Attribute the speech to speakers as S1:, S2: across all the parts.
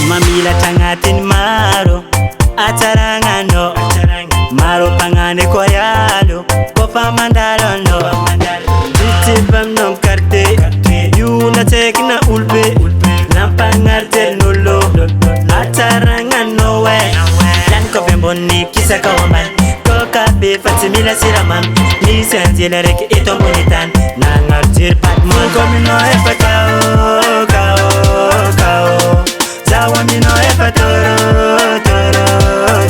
S1: Mamila tangatin maro atarangano maro pangane koyalo kofa mandalo no ditibam nom karte yuna tekna ulbe lampangarte nolo atarangano we lan ko bemboni kisa kawaman ko kabe fatimila siraman ni senzile rek eto monitan na ngartir patmon komino efakao kao Zawamino efa toro, toro,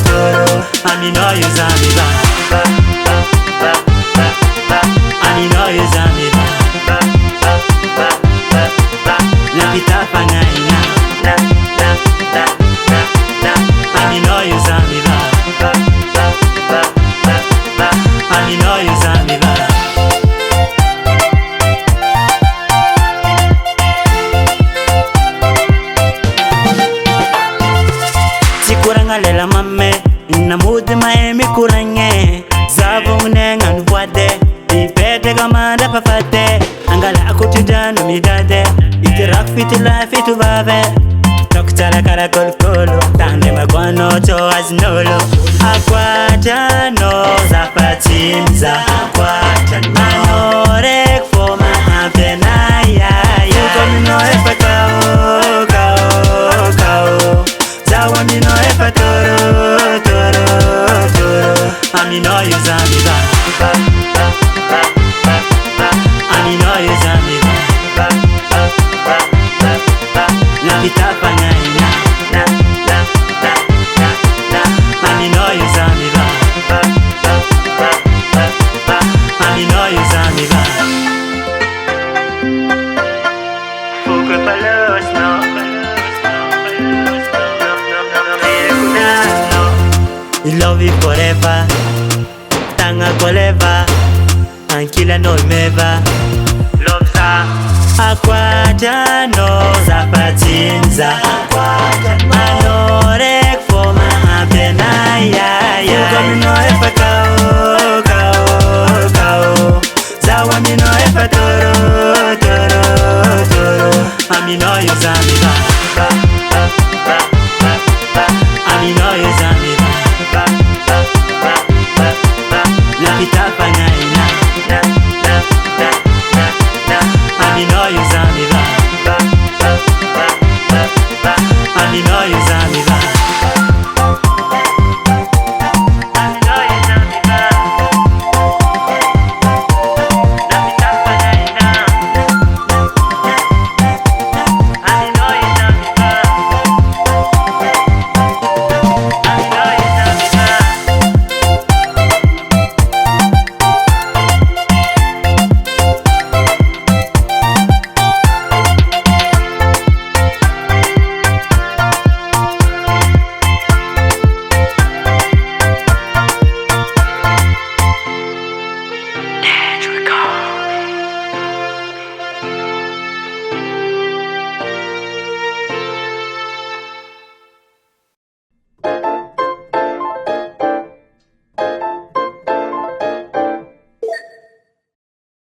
S1: toro. Amino yuzami ba, ba, ba, ba, ba, ba. Amino yuzami ba, ba, ba, ba, ba, ba. Napita pangaina, na, na, na, na, na. Amino yuzami ba, ba, ba, ba, ba, ba. Amino yuzami ba. Lela mame na mudi maemi kuranye zabo nengan wade ipete kamanda pafate angala akutidano midade itirak fitila fitu babe doktara kara kolkolo tande magwano to aznolo akwata no zapatimza akwata no rek foma apena ya komino efakao kao Zawamino efa toro, toro, toro. Amino yuzami ba, ba, ba, ba, ba, ba. Amino yuzami ba, ba, ba, ba, ba, ba. Napita pangaina, na, na, na, na, na. Amino yuzami ba, ba, ba, ba, ba, ba. Amino yuzami ba. Fuka palos no. Love you forever, tanga koleva, ankila no meva. Love za, akwata no zapatinza, akwata no rek foma apena ya. Komino efa kao, zawamino efa toro, toro, toro. Amino yuzami ba, ba, ba, ba, ba, ba. Amino yuzami ba. Napita